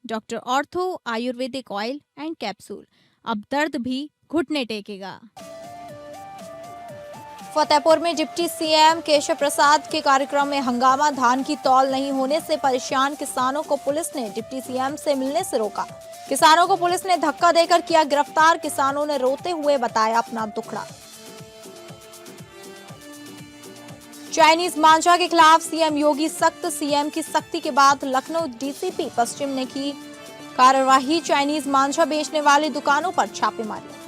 Doctor ortho Ayurvedic oil and capsule, अब दर्द भी घुटने टेकेगा। फतेहपुर में डिप्टी सीएम केशव प्रसाद के कार्यक्रम में हंगामा। धान की तौल नहीं होने से परेशान किसानों को पुलिस ने डिप्टी सीएम से मिलने से रोका। किसानों को पुलिस ने धक्का देकर किया गिरफ्तार। किसानों ने रोते हुए बताया अपना दुखड़ा। चाइनीज मांझा के खिलाफ सीएम योगी सख्त। सीएम की सख्ती के बाद लखनऊ डीसीपी पश्चिम ने की कार्यवाही। चाइनीज मांझा बेचने वाली दुकानों पर छापेमारी।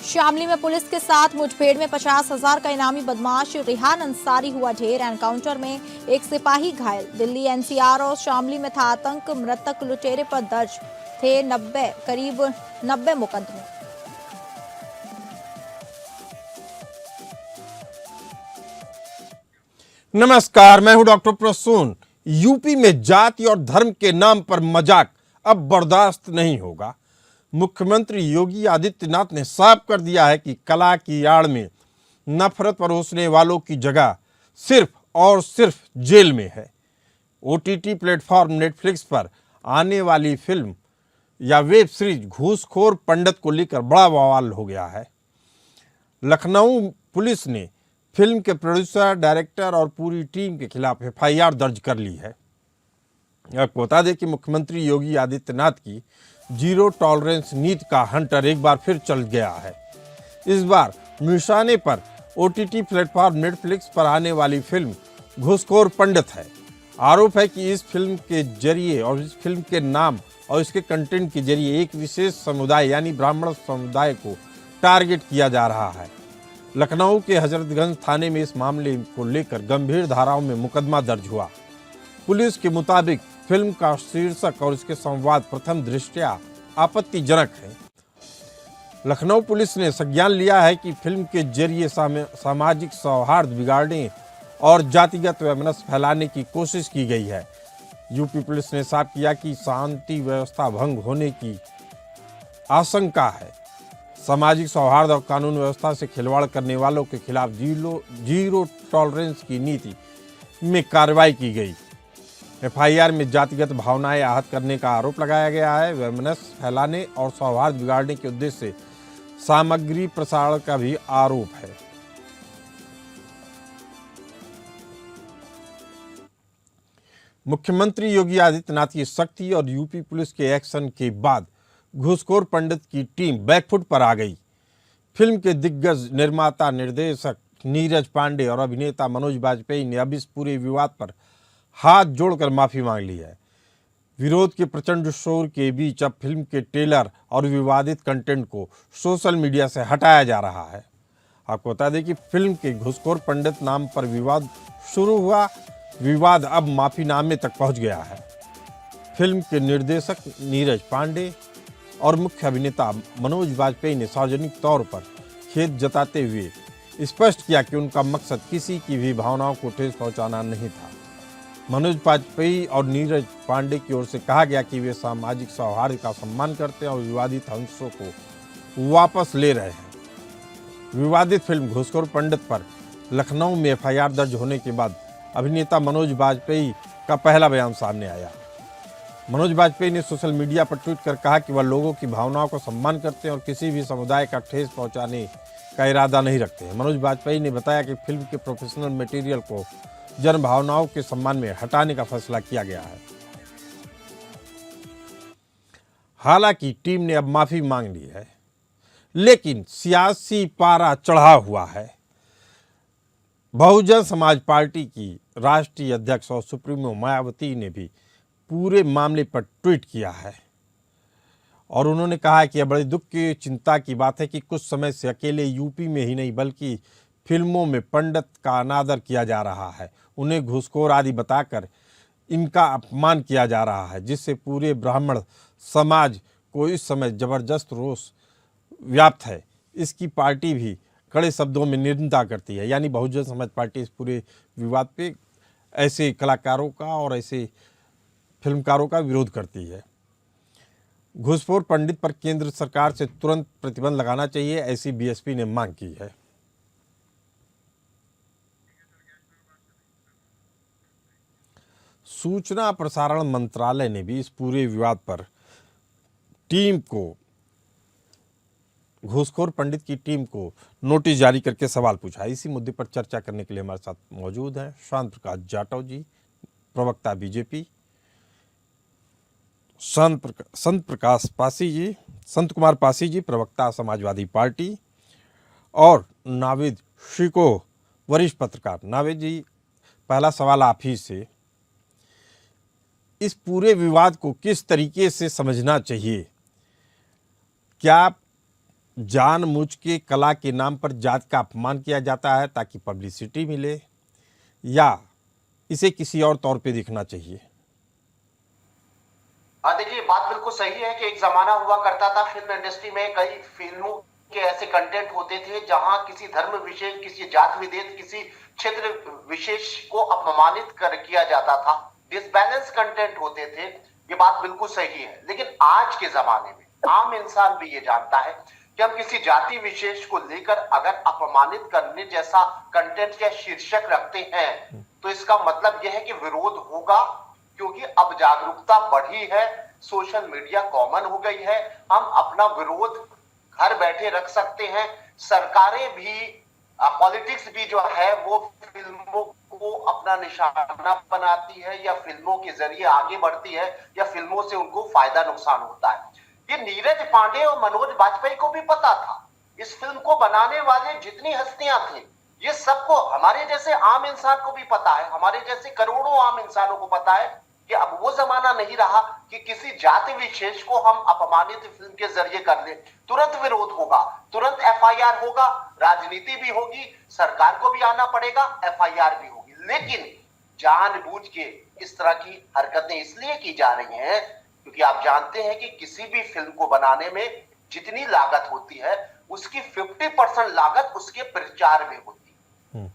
शामली में पुलिस के साथ मुठभेड़ में 50,000 का इनामी बदमाश रेहान अंसारी हुआ ढेर। एनकाउंटर में एक सिपाही घायल। दिल्ली एनसीआर और शामली में था आतंक। मृतक लुटेरे पर दर्ज थे करीब 90 मुकदमे। नमस्कार, मैं हूं डॉक्टर प्रसून। यूपी में जाति और धर्म के नाम पर मजाक अब बर्दाश्त नहीं होगा। मुख्यमंत्री योगी आदित्यनाथ ने साफ कर दिया है कि कला की आड़ में नफरत परोसने वालों की जगह सिर्फ और सिर्फ जेल में है। ओटीटी प्लेटफॉर्म नेटफ्लिक्स पर आने वाली फिल्म या वेब सीरीज घूसखोर पंडित को लेकर बड़ा बवाल हो गया है। लखनऊ पुलिस ने फिल्म के प्रोड्यूसर, डायरेक्टर और पूरी टीम के खिलाफ एफआईआर दर्ज कर ली है। आपको बता दें कि मुख्यमंत्री योगी आदित्यनाथ की जीरो टॉलरेंस नीति का हंटर एक बार फिर चल गया है। इस बार निशाने पर ओटीटी प्लेटफॉर्म नेटफ्लिक्स पर आने वाली फिल्म घूसखोर पंडित है। आरोप है कि इस फिल्म के जरिए और इस फिल्म के नाम और इसके कंटेंट के जरिए एक विशेष समुदाय यानी ब्राह्मण समुदाय को टारगेट किया जा रहा है। लखनऊ के हजरतगंज थाने में इस मामले को लेकर गंभीर धाराओं में मुकदमा दर्ज हुआ। पुलिस के मुताबिक फिल्म का शीर्षक और इसके संवाद प्रथम दृष्टया आपत्तिजनक है। लखनऊ पुलिस ने संज्ञान लिया है कि फिल्म के जरिए सामाजिक सौहार्द बिगाड़ने और जातिगत वैमनस्य फैलाने की कोशिश की गई है। यूपी पुलिस ने साफ किया कि शांति व्यवस्था भंग होने की आशंका है। सामाजिक सौहार्द और कानून व्यवस्था से खिलवाड़ करने वालों के खिलाफ जीरो टॉलरेंस की नीति में कार्रवाई की गई। एफआईआर में जातिगत भावनाएं आहत करने का आरोप लगाया गया है। वैमनस्य फैलाने और सौहार्द बिगाड़ने के उद्देश्य से सामग्री प्रसारण का भी आरोप है। मुख्यमंत्री योगी आदित्यनाथ की सख्ती और यूपी पुलिस के एक्शन के बाद घूसखोर पंडित की टीम बैकफुट पर आ गई। फिल्म के दिग्गज निर्माता, निर्देशक नीरज पांडे और अभिनेता मनोज बाजपेयी ने अब इस पूरे विवाद पर हाथ जोड़कर माफी मांग ली है। विरोध के प्रचंड शोर के बीच अब फिल्म के ट्रेलर और विवादित कंटेंट को सोशल मीडिया से हटाया जा रहा है। आपको बता दें कि फिल्म के घूसखोर पंडित नाम पर विवाद शुरू हुआ। विवाद अब माफीनामे तक पहुंच गया है। फिल्म के निर्देशक नीरज पांडे और मुख्य अभिनेता मनोज बाजपेयी ने सार्वजनिक तौर पर खेद जताते हुए स्पष्ट किया कि उनका मकसद किसी की भी भावनाओं को ठेस पहुंचाना नहीं था। मनोज बाजपेयी और नीरज पांडे की ओर से कहा गया कि वे सामाजिक सौहार्द का सम्मान करते हैं और विवादित अंशों को वापस ले रहे हैं। विवादित फिल्म घूसखोर पंडित पर लखनऊ में एफआईआर दर्ज होने के बाद अभिनेता मनोज बाजपेयी का पहला बयान सामने आया। मनोज बाजपेयी ने सोशल मीडिया पर ट्वीट कर कहा कि वह लोगों की भावनाओं को सम्मान करते हैं और किसी भी समुदाय का ठेस पहुंचाने का इरादा नहीं रखते हैं। मनोज बाजपेयी ने बताया कि फिल्म के प्रोफेशनल मटेरियल को जन भावनाओं के सम्मान में हटाने का फैसला किया गया है। हालांकि टीम ने अब माफी मांग ली है, लेकिन सियासी पारा चढ़ा हुआ है। बहुजन समाज पार्टी की राष्ट्रीय अध्यक्ष और सुप्रीमो मायावती ने भी पूरे मामले पर ट्वीट किया है और उन्होंने कहा है कि यह बड़े दुख की चिंता की बात है कि कुछ समय से अकेले यूपी में ही नहीं बल्कि फिल्मों में पंडित का अनादर किया जा रहा है। उन्हें घूसखोर आदि बताकर इनका अपमान किया जा रहा है, जिससे पूरे ब्राह्मण समाज को इस समय जबरदस्त रोष व्याप्त है। इसकी पार्टी भी कड़े शब्दों में निंदा करती है। यानी बहुजन समाज पार्टी इस पूरे विवाद पे ऐसे कलाकारों का और ऐसे फिल्मकारों का विरोध करती है। घूसखोर पंडित पर केंद्र सरकार से तुरंत प्रतिबंध लगाना चाहिए, ऐसी बीएसपी ने मांग की है। सूचना प्रसारण मंत्रालय ने भी इस पूरे विवाद पर टीम को, घूसखोर पंडित की टीम को नोटिस जारी करके सवाल पूछा। इसी मुद्दे पर चर्चा करने के लिए हमारे साथ मौजूद हैं शांत प्रकाश जाटव जी, प्रवक्ता बीजेपी, संत कुमार पासी जी, प्रवक्ता समाजवादी पार्टी, और नावेद शिको, वरिष्ठ पत्रकार। नावेद जी, पहला सवाल आप ही से, इस पूरे विवाद को किस तरीके से समझना चाहिए? क्या जानबूझ के कला के नाम पर जात का अपमान किया जाता है ताकि पब्लिसिटी मिले, या इसे किसी और तौर पे देखना चाहिए? देखिए, बात बिल्कुल सही है कि एक जमाना हुआ करता था फिल्म इंडस्ट्री में, कई फिल्मों के ऐसे कंटेंट होते थे जहां किसी धर्म विशेष, किसी जात विशेष, किसी क्षेत्र विशेष को अपमानित किया जाता था, डिसबैलेंस कंटेंट होते थे। ये बात बिल्कुल सही है, लेकिन आज के जमाने में आम इंसान भी ये जानता है कि हम किसी जाति विशेष को लेकर अगर अपमानित करने जैसा कंटेंट या शीर्षक रखते हैं तो इसका मतलब यह है कि विरोध होगा, क्योंकि अब जागरूकता बढ़ी है, सोशल मीडिया कॉमन हो गई है, हम अपना विरोध घर बैठे रख सकते हैं। सरकारें भी, पॉलिटिक्स भी जो है वो फिल्मों को अपना निशाना बनाती है या फिल्मों के जरिए आगे बढ़ती है या फिल्मों से उनको फायदा नुकसान होता है। ये नीरज पांडे और मनोज बाजपेयी को भी पता था। इस फिल्म को बनाने वाले जितनी हस्तियां थी, ये सबको, हमारे जैसे आम इंसान को भी पता है, हमारे जैसे करोड़ों आम इंसानों को पता है कि अब वो जमाना नहीं रहा कि किसी जाति विशेष को हम अपमानित फिल्म के जरिए कर ले। तुरंत विरोध होगा, तुरंत एफआईआर होगा, राजनीति भी होगी, सरकार को भी आना पड़ेगा, एफआईआर भी होगी। लेकिन जानबूझ के इस तरह की हरकतें इसलिए की जा रही हैं क्योंकि आप जानते हैं कि किसी भी फिल्म को बनाने में जितनी लागत होती है उसकी 50% लागत उसके प्रचार में होती है।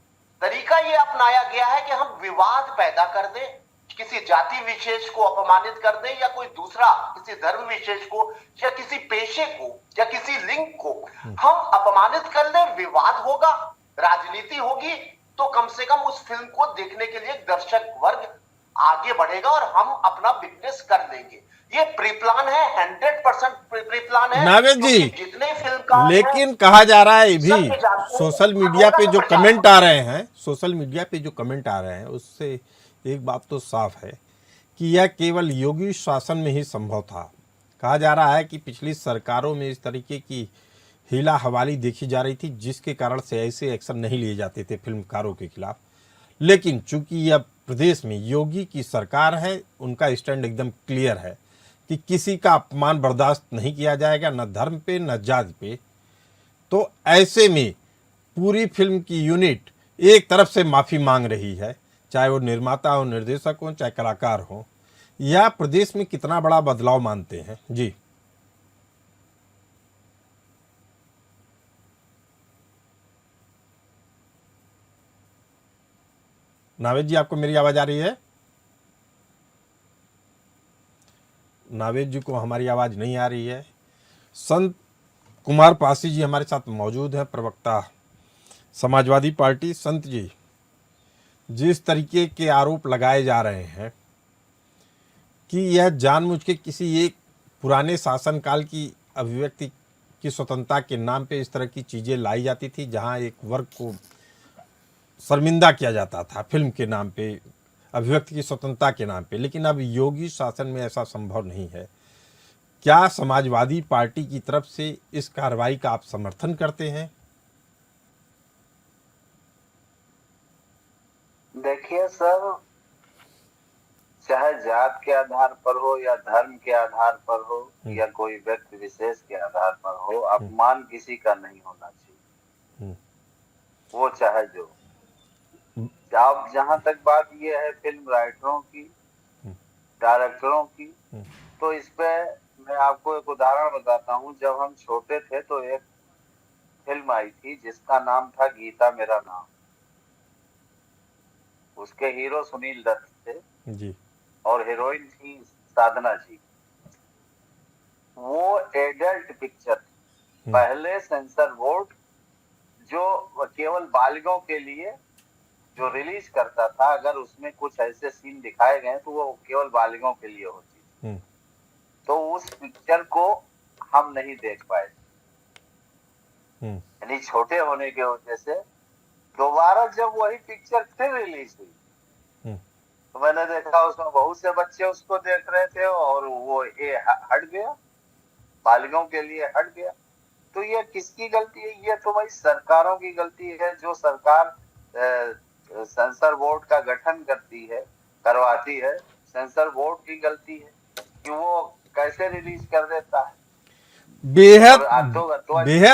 तरीका ये अपनाया गया है कि हम विवाद पैदा कर दें, किसी जाति विशेष को अपमानित कर दें या कोई दूसरा किसी धर्म विशेष को या किसी पेशे को या किसी लिंग को हम अपमानित कर दें, विवाद होगा, राजनीति होगी, तो कम से कम उस फिल्म को देखने के लिए दर्शक वर्ग आगे बढ़ेगा और हम अपना बिजनेस कर लेंगे। ये प्री प्लान है, 100% प्री प्लान है। नावेद जी, जितने फिल्म, लेकिन कहा जा रहा है भी सोशल मीडिया पे जो कमेंट आ रहे हैं, सोशल मीडिया पे जो कमेंट आ रहे हैं, उससे एक बात तो साफ है कि यह केवल योगी शासन में ही संभव था। कहा जा रहा है कि पिछली सरकारों में इस तरीके की हीला हवाली देखी जा रही थी, जिसके कारण से ऐसे एक्शन नहीं लिए जाते थे फिल्मकारों के खिलाफ। लेकिन चूंकि यह प्रदेश में योगी की सरकार है, उनका स्टैंड एकदम क्लियर है कि किसी का अपमान बर्दाश्त नहीं किया जाएगा, न धर्म पे न जाति पे। तो ऐसे में पूरी फिल्म की यूनिट एक तरफ से माफ़ी मांग रही है, चाहे वो निर्माता हो, निर्देशक हो, चाहे कलाकार हो। यह प्रदेश में कितना बड़ा बदलाव मानते हैं? जी, नावेद जी, आपको मेरी आवाज आ रही है? नावेद जी को हमारी आवाज नहीं आ रही है। संत कुमार पासी जी हमारे साथ मौजूद हैं, प्रवक्ता समाजवादी पार्टी। संत जी, जिस तरीके के आरोप लगाए जा रहे हैं कि यह जानबूझ के किसी एक पुराने शासनकाल की अभिव्यक्ति की स्वतंत्रता के नाम पे इस तरह की चीज़ें लाई जाती थी, जहां एक वर्ग को शर्मिंदा किया जाता था फिल्म के नाम पे, अभिव्यक्ति की स्वतंत्रता के नाम पे, लेकिन अब योगी शासन में ऐसा संभव नहीं है। क्या समाजवादी पार्टी की तरफ से इस कार्रवाई का आप समर्थन करते हैं? देखिए सर, चाहे जात के आधार पर हो या धर्म के आधार पर हो या कोई व्यक्ति विशेष के आधार पर हो, अपमान किसी का नहीं होना चाहिए, वो चाहे जो। अब जहां तक बात ये है फिल्म राइटरों की, डायरेक्टरों की, तो इस पे मैं आपको एक उदाहरण बताता हूँ। जब हम छोटे थे तो एक फिल्म आई थी जिसका नाम था गीता मेरा नाम। उसके हीरो सुनील दत्त थे जी, और हीरोइन थी साधना जी। वो एडल्ट पिक्चर पहले सेंसर बोर्ड जो केवल बालिगों के लिए जो रिलीज करता था, अगर उसमें कुछ ऐसे सीन दिखाए गए तो वो केवल बालिगों के लिए होती थी, तो उस पिक्चर को हम नहीं देख पाए। यानी छोटे होने की वजह से दोबारा जब वही पिक्चर फिर रिलीज हुई तो मैंने देखा उसमें बहुत से बच्चे उसको देख रहे थे और वो ये हट गया, बालिगों के लिए हट गया। तो ये किसकी गलती है? ये तो भाई सरकारों की गलती है। जो सरकार सेंसर बोर्ड का गठन करती है, करवाती है, सेंसर बोर्ड की गलती है कि वो कैसे रिलीज कर देता है। बेहद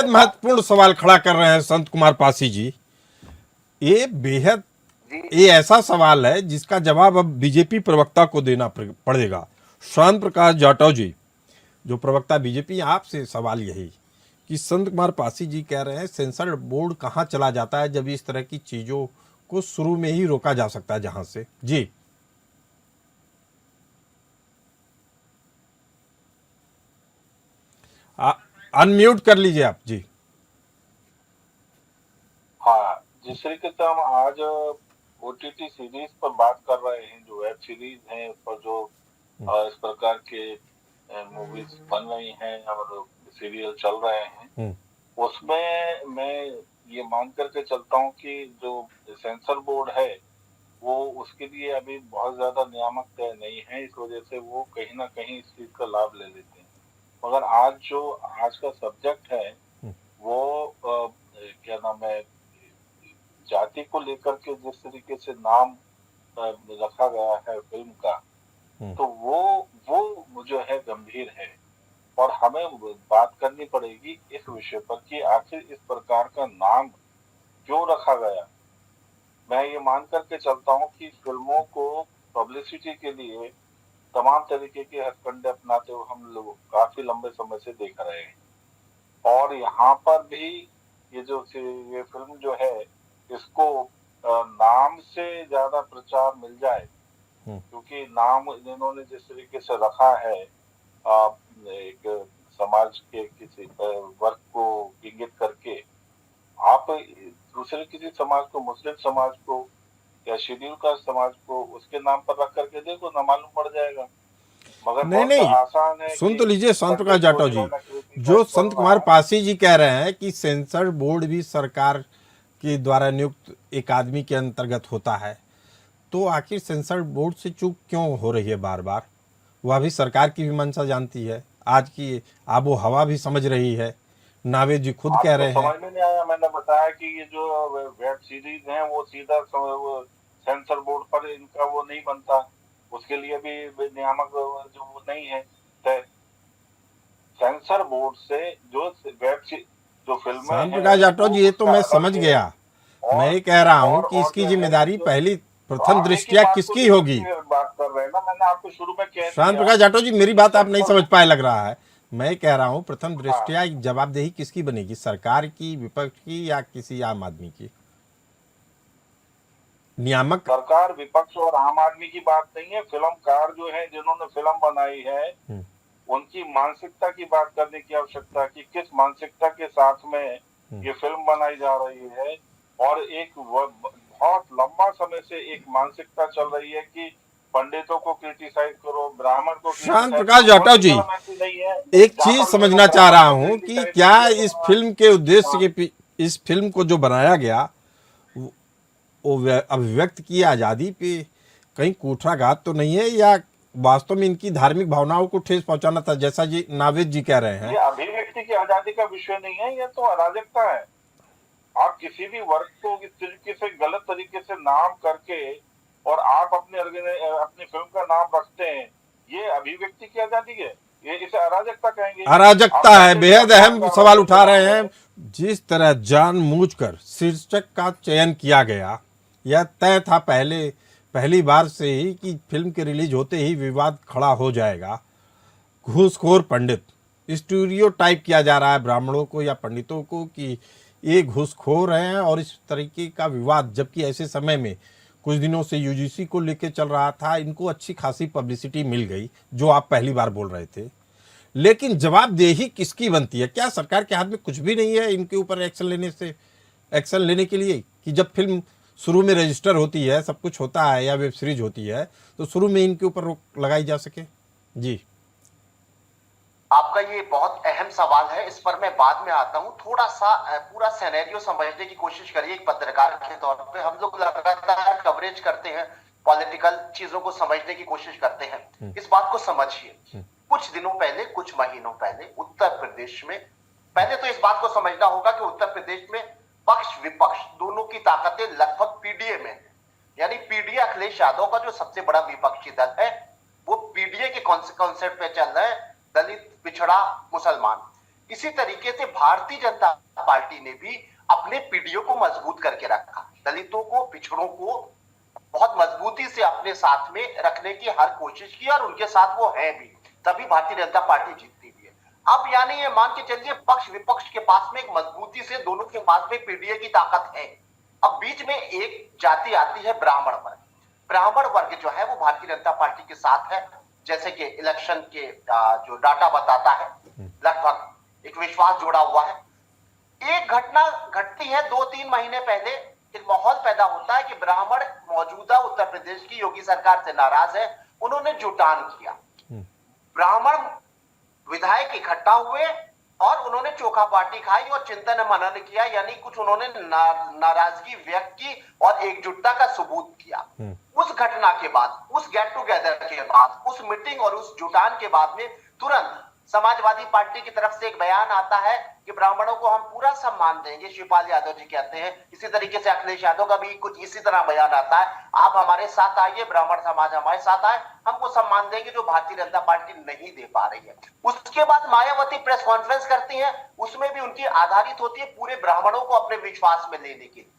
महत्वपूर्ण सवाल खड़ा कर रहे हैं संत कुमार पासी जी। ये ऐसा सवाल है जिसका जवाब अब बीजेपी प्रवक्ता को देना पड़ेगा। श्याम प्रकाश जाटव जी, जो प्रवक्ता बीजेपी, आपसे सवाल यही कि संत कुमार पासी जी कह रहे हैं सेंसर बोर्ड कहाँ चला जाता है जब इस तरह की चीजों को शुरू में ही रोका जा सकता है जहां से। जी अनम्यूट कर लीजिए आप जी। हाँ, जिस तरीके से हम आज ओटीटी सीरीज पर बात कर रहे हैं, जो वेब सीरीज हैं, उस पर जो इस प्रकार के मूवीज बन रही हैं और सीरियल चल रहे हैं, उसमें मैं ये मान करके चलता हूँ कि जो सेंसर बोर्ड है वो उसके लिए अभी बहुत ज्यादा नियामक तय नहीं है। इस वजह से वो कहीं ना कहीं इस चीज का लाभ ले लेते हैं। मगर आज का सब्जेक्ट है वो क्या नाम है, जाति को लेकर के जिस तरीके से नाम रखा गया है फिल्म का, तो वो जो है गंभीर है और हमें बात करनी पड़ेगी इस विषय पर कि आखिर इस प्रकार का नाम क्यों रखा गया। मैं ये मान करके चलता हूँ कि फिल्मों को पब्लिसिटी के लिए तमाम तरीके के हथकंडे अपनाते हुए हम लोग काफी लंबे समय से देख रहे हैं, और यहाँ पर भी ये फिल्म जो है इसको नाम से ज्यादा प्रचार मिल जाए, क्योंकि नाम इन्होंने जिस तरीके से रखा है एक समाज के किसी वर्ग को इंगित करके, आप दूसरे किसी समाज को, मुस्लिम समाज को या शेड्यूल कास्ट समाज को उसके नाम पर रख करके देखो ना, मालूम पड़ जाएगा। मगर नहीं आसान है। सुन तो लीजिए संत प्रकाश जाटव जी, जो संत कुमार पासी जी कह रहे हैं कि सेंसर बोर्ड भी सरकार के द्वारा नियुक्त एक आदमी के अंतर्गत होता है, तो आखिर सेंसर बोर्ड से चूक क्यों हो रही है बार बार? वह भी सरकार की भी मंशा जानती है, आज की आबो हवा भी समझ रही है। नावेद जी खुद कह रहे हैं। समझ में नहीं आया, मैंने बताया कि ये जो वेब सीरीज है वो सीधा सेंसर बोर्ड पर इनका वो नहीं बनता, उसके लिए भी नियामक जो नहीं है। सेंसर बोर्ड से जो फिल्में प्रकाश जाटव जी, ये तो मैं समझ गया। मैं ये कह रहा हूँ कि इसकी जिम्मेदारी पहली प्रथम दृष्टिया किसकी होगी? बात कर रहे हैं ना, मैंने आपको शुरू में कह शांत प्रकाश जाटव जी, मेरी बात आप नहीं समझ पाए लग रहा है। मैं कह रहा हूँ प्रथम दृष्टिया जवाबदेही किसकी बनेगी, सरकार की, विपक्ष की, या किसी आम आदमी की? नियामक सरकार, विपक्ष और आम आदमी की बात नहीं है। फिल्मकार जो है, जिन्होंने फिल्म बनाई है, उनकी मानसिकता की बात करने की आवश्यकता है कि किस मानसिकता के साथ में ये फिल्म बनाई जा रही है। और एक बहुत लंबा समय से एक मानसिकता चल रही है कि पंडितों को क्रिटिसाइज करो, ब्राह्मण को। शांत प्रकाश जाटव जी, एक चीज समझना चाह रहा हूँ कि क्या इस फिल्म के उद्देश्य के, इस फिल्म को जो बनाया गया वो अभिव्यक्त की आजादी पे कहीं कूठाघात तो नहीं है, या वास्तव में इनकी धार्मिक भावनाओं को ठेस पहुंचाना था, जैसा जी नावेद जी कह रहे हैं? ये अभिव्यक्ति की आजादी का विषय नहीं है, ये तो अराजकता है। आप किसी भी वर्ग को इस तरीके से गलत तरीके से नाम करके और आप अपनी फिल्म का नाम रखते हैं, ये अभिव्यक्ति की आजादी है? ये इसे अराजकता कहेंगे? अराजकता है। बेहद अहम सवाल उठा रहे हैं। जिस तरह जानबूझकर शीर्षक का चयन किया गया, यह तय था पहली बार से ही कि फिल्म के रिलीज होते ही विवाद खड़ा हो जाएगा। घूसखोर पंडित, स्टीरियोटाइप किया जा रहा है ब्राह्मणों को या पंडितों को कि ये घूसखोर हैं, और इस तरीके का विवाद, जबकि ऐसे समय में कुछ दिनों से यूजीसी को लेकर चल रहा था, इनको अच्छी खासी पब्लिसिटी मिल गई, जो आप पहली बार बोल रहे थे। लेकिन जवाबदेही किसकी बनती है? क्या सरकार के हाथ में कुछ भी नहीं है इनके ऊपर एक्शन लेने के लिए कि जब फिल्म शुरू में रजिस्टर होती है, सब कुछ होता है या वेब सीरीज होती है, तो शुरू में इनके ऊपर रोक लगाई जा सके? जी, आपका ये बहुत अहम सवाल है, इस पर मैं बाद में आता हूं। थोड़ा सा पूरा सिनेरियो समझने की कोशिश करिए। एक पत्रकार के तौर पे हम लोग लगातार कवरेज करते हैं, पॉलिटिकल चीजों को समझने की कोशिश करते हैं। इस बात को समझिए, कुछ दिनों पहले, कुछ महीनों पहले उत्तर प्रदेश में, पहले तो इस बात को समझना होगा कि उत्तर प्रदेश में पक्ष विपक्ष दोनों की ताकतें लगभग पीडीए में है। यानी पीडीए अखिलेश यादव का जो सबसे बड़ा विपक्षी दल है, वो पीडीए के कॉन्सेप्ट पे चल रहा है, दलित, पिछड़ा, मुसलमान। इसी तरीके से भारतीय जनता पार्टी ने भी अपने पीडीए को मजबूत करके रखा, दलितों को, पिछड़ों को बहुत मजबूती से अपने साथ में रखने की हर कोशिश की, और उनके साथ वो है भी, तभी भारतीय जनता पार्टी जीतती भी है। अब यानी ये मान के चलिए पक्ष विपक्ष के पास में एक मजबूती से दोनों के पास में पीडीए की ताकत है। अब बीच में एक जाति आती है, ब्राह्मण वर्ग। ब्राह्मण वर्ग जो है वो भारतीय जनता पार्टी के साथ है। जैसे कि इलेक्शन के जो डाटा बताता है, लगभग एक विश्वास जुड़ा हुआ है। एक घटना घटती है 2-3 महीने पहले, एक माहौल पैदा होता है कि ब्राह्मण मौजूदा उत्तर प्रदेश की योगी सरकार से नाराज है, उन्होंने जुटान किया। ब्राह्मण विधायक इकट्ठा हुए और उन्होंने चोखा पार्टी खाई और चिंतन मनन किया, यानी कुछ उन्होंने नाराजगी व्यक्त की और एकजुटता का सबूत किया। उस घटना के बाद, उस गेट टुगेदर के बाद, उस मीटिंग और उस जुटान के बाद में तुरंत समाजवादी पार्टी की तरफ से एक बयान आता है कि ब्राह्मणों को हम पूरा सम्मान देंगे, शिवपाल यादव जी कहते हैं। इसी तरीके से अखिलेश यादव का भी कुछ इसी तरह बयान आता है, आप हमारे साथ आइए, ब्राह्मण समाज हमारे साथ आए, हमको सम्मान देंगे जो भारतीय जनता पार्टी नहीं दे पा रही है। उसके बाद मायावती प्रेस कॉन्फ्रेंस करती है, उसमें भी उनकी आधारित होती है पूरे ब्राह्मणों को अपने विश्वास में लेने की।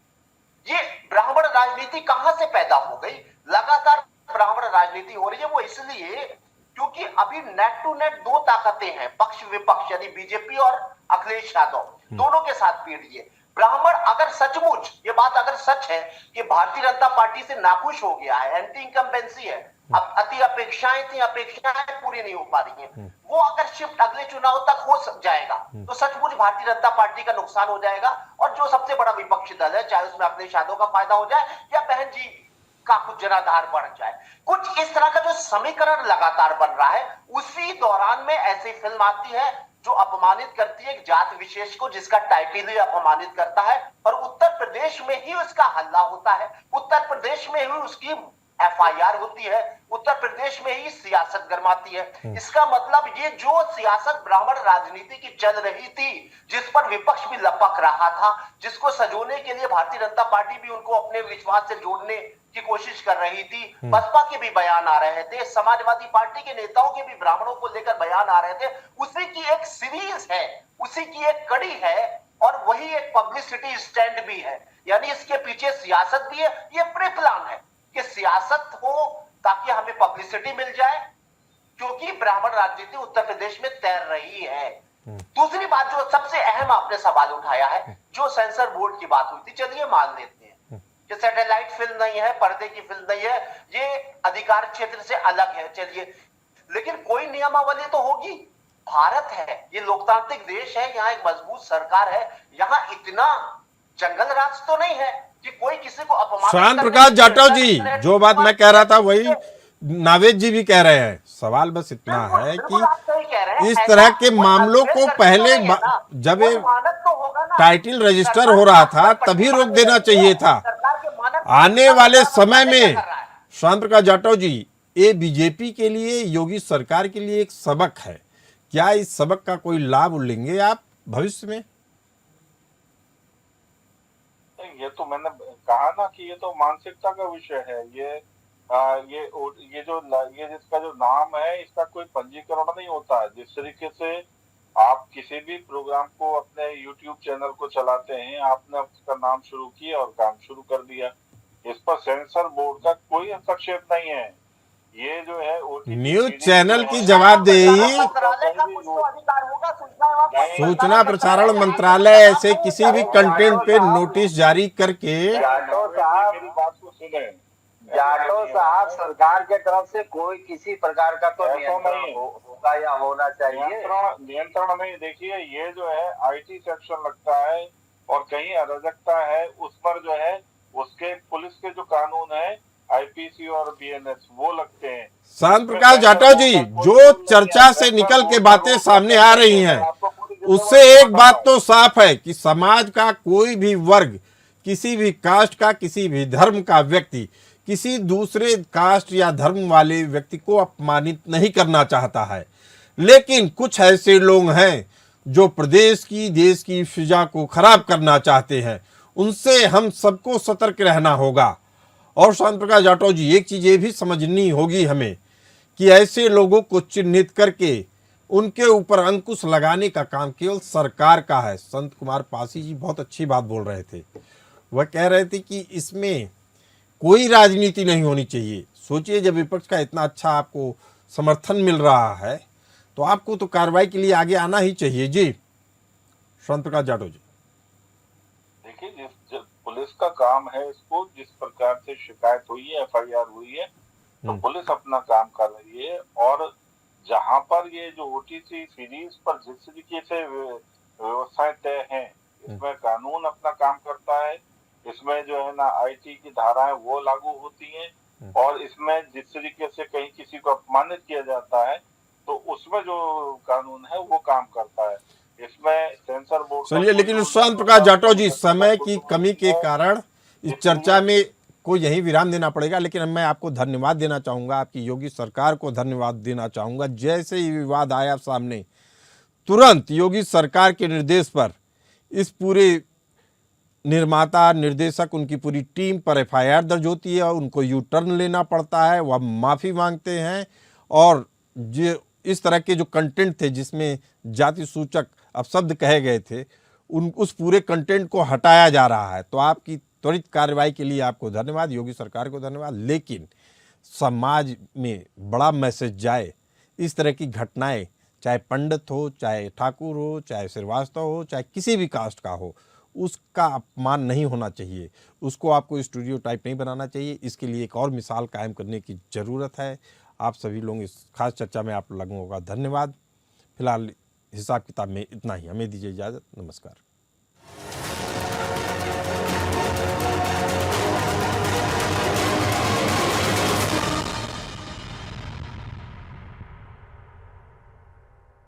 ये ब्राह्मण राजनीति कहां से पैदा हो गई? लगातार ब्राह्मण राजनीति हो रही है, वो इसलिए क्योंकि अभी नेट टू नेट दो ताकतें हैं, पक्ष विपक्ष, यानी बीजेपी और अखिलेश यादव, दोनों के साथ पीड़िए। ब्राह्मण अगर सचमुच ये बात अगर सच है कि भारतीय जनता पार्टी से नाखुश हो गया है, एंटी इनकम्बेंसी है, अब अति अपेक्षाएं थी, अपेक्षाएं पूरी नहीं हो पा रही हैं, वो अगर शिफ्ट अगले चुनाव तक हो जाएगा तो सचमुच भारतीय जनता पार्टी का नुकसान हो जाएगा। और जो सबसे बड़ा विपक्षी दल है, चाहे उसमें अखिलेश यादव का फायदा हो जाए या बहन जी का कुछ जनाधार बढ़ जाए, कुछ इस तरह का जो समीकरण लगातार बन रहा है, उसी दौरान में ऐसी फिल्म आती है जो अपमानित करती है एक जात विशेष को, जिसका टाइटल ही अपमानित करता है, और उत्तर प्रदेश में ही उसका हल्ला होता है, उत्तर प्रदेश में ही उसकी एफआईआर होती है, उत्तर प्रदेश में ही सियासत गरमाती है। इसका मतलब ये जो सियासत ब्राह्मण राजनीति की चल रही थी, जिस पर विपक्ष भी लपक रहा था, जिसको सजोने के लिए भारतीय जनता पार्टी भी उनको अपने विश्वास से जोड़ने की कोशिश कर रही थी, बसपा के भी बयान आ रहे थे, समाजवादी पार्टी के नेताओं के भी ब्राह्मणों को लेकर बयान आ रहे थे, उसी की एक सीरीज है, उसी की एक कड़ी है, और वही एक पब्लिसिटी स्टैंड भी है। यानी इसके पीछे सियासत भी है, ये प्री प्लान है कि सियासत हो ताकि हमें पब्लिसिटी मिल जाए, क्योंकि ब्राह्मण राजनीति उत्तर प्रदेश में तैर रही है। दूसरी बात जो सबसे अहम आपने सवाल उठाया है, जो सेंसर बोर्ड की बात हुई थी, चलिए मान लेते हैं कि सैटेलाइट फिल्म नहीं है, पर्दे की फिल्म नहीं है, ये अधिकार क्षेत्र से अलग है, चलिए, लेकिन कोई नियमावली तो होगी। भारत है, ये लोकतांत्रिक देश है, यहाँ एक मजबूत सरकार है, यहाँ इतना जंगल राज तो नहीं है कि कोई किसी को अपमान। श्याम प्रकाश जाटव जी, जो बात मैं कह रहा था वही नावेद जी भी कह रहे हैं। सवाल बस इतना है कि इस तरह के मामलों को पहले जब टाइटल रजिस्टर हो रहा था तभी रोक देना चाहिए था। आने वाले समय में श्याम प्रकाश जाटव जी, ये बीजेपी के लिए, योगी सरकार के लिए एक सबक है। क्या इस सबक का कोई लाभ लेंगे आप भविष्य में? ये तो मैंने कहा ना कि ये तो मानसिकता का विषय है। ये जिसका जो नाम है, इसका कोई पंजीकरण नहीं होता है। जिस तरीके से आप किसी भी प्रोग्राम को, अपने YouTube चैनल को चलाते हैं, आपने उसका नाम शुरू किया और काम शुरू कर दिया, इस पर सेंसर बोर्ड का कोई हस्तक्षेप नहीं है। ये जो है न्यूज चैनल की जवाबदेही सूचना प्रसारण मंत्रालय ऐसे किसी भी कंटेंट पे नोटिस जारी करके। मेरी बात को सुने जाटो साहब, सरकार के तरफ से कोई किसी प्रकार का तो नियंत्रण होगा या होना चाहिए? नियंत्रण नहीं। देखिए, ये जो है IT सेक्शन लगता है और कहीं अराजकता है, उस पर जो है उसके पुलिस के जो कानून है आईपीसी और बीएनएस वो लगते हैं। शांत प्रकाश जाटव जी, जो चर्चा से निकल के बातें सामने आ रही हैं उससे एक बात तो साफ है कि समाज का कोई भी वर्ग, किसी भी कास्ट का, किसी भी धर्म का व्यक्ति किसी दूसरे कास्ट या धर्म वाले व्यक्ति को अपमानित नहीं करना चाहता है। लेकिन कुछ ऐसे लोग हैं जो प्रदेश की, देश की फिजा को खराब करना चाहते हैं। उनसे हम सबको सतर्क रहना होगा। और शांत प्रकाश जाटव जी, एक चीज ये भी समझनी होगी हमें कि ऐसे लोगों को चिन्हित करके उनके ऊपर अंकुश लगाने का काम केवल सरकार का है। संत कुमार पासी जी बहुत अच्छी बात बोल रहे थे। वह कह रहे थे कि इसमें कोई राजनीति नहीं होनी चाहिए। सोचिए, जब विपक्ष का इतना अच्छा आपको समर्थन मिल रहा है तो आपको तो कार्रवाई के लिए आगे आना ही चाहिए। जी शांत प्रकाश जाटव जी। देखिए, जिस पुलिस का काम है, इसको जिस प्रकार से शिकायत हुई है, एफआईआर हुई है, तो पुलिस अपना काम कर रही है। और जहां पर ये जो ओटीटी सीरीज पर जिस तरीके से व्यवस्थाएं तय हैं, इसमें कानून अपना काम करता है, इसमें जो है ना आईटी की धाराएं वो लागू होती हैं, और इसमें जिस तरीके से कहीं किसी को अपमानित किया जाता है तो उसमें जो कानून है वो काम करता है। इसमें सेंसर बोर्ड। चलिए, लेकिन शांत प्रकाश जाटव जी, समय की कमी के कारण इस चर्चा में को यही विराम देना पड़ेगा। लेकिन मैं आपको धन्यवाद देना चाहूंगा, आपकी योगी सरकार को धन्यवाद देना चाहूंगा। जैसे ही विवाद आया सामने, तुरंत योगी सरकार के निर्देश पर इस पूरे निर्माता, निर्देशक, उनकी पूरी टीम पर एफआईआर दर्ज होती है। उनको यू टर्न लेना पड़ता है, वह माफ़ी मांगते हैं, और जो इस तरह के जो कंटेंट थे जिसमें जाति सूचक अपशब्द कहे गए थे, उस पूरे कंटेंट को हटाया जा रहा है। तो आपकी त्वरित कार्रवाई के लिए आपको धन्यवाद, योगी सरकार को धन्यवाद। लेकिन समाज में बड़ा मैसेज जाए, इस तरह की घटनाएं, चाहे पंडित हो, चाहे ठाकुर हो, चाहे श्रीवास्तव हो, चाहे किसी भी कास्ट का हो, उसका अपमान नहीं होना चाहिए। उसको आपको स्टूडियो टाइप नहीं बनाना चाहिए। इसके लिए एक और मिसाल कायम करने की ज़रूरत है। आप सभी लोग इस खास चर्चा में आप लोगों का धन्यवाद। फिलहाल हिसाब किताब में इतना ही। हमें दीजिए इजाज़त। नमस्कार।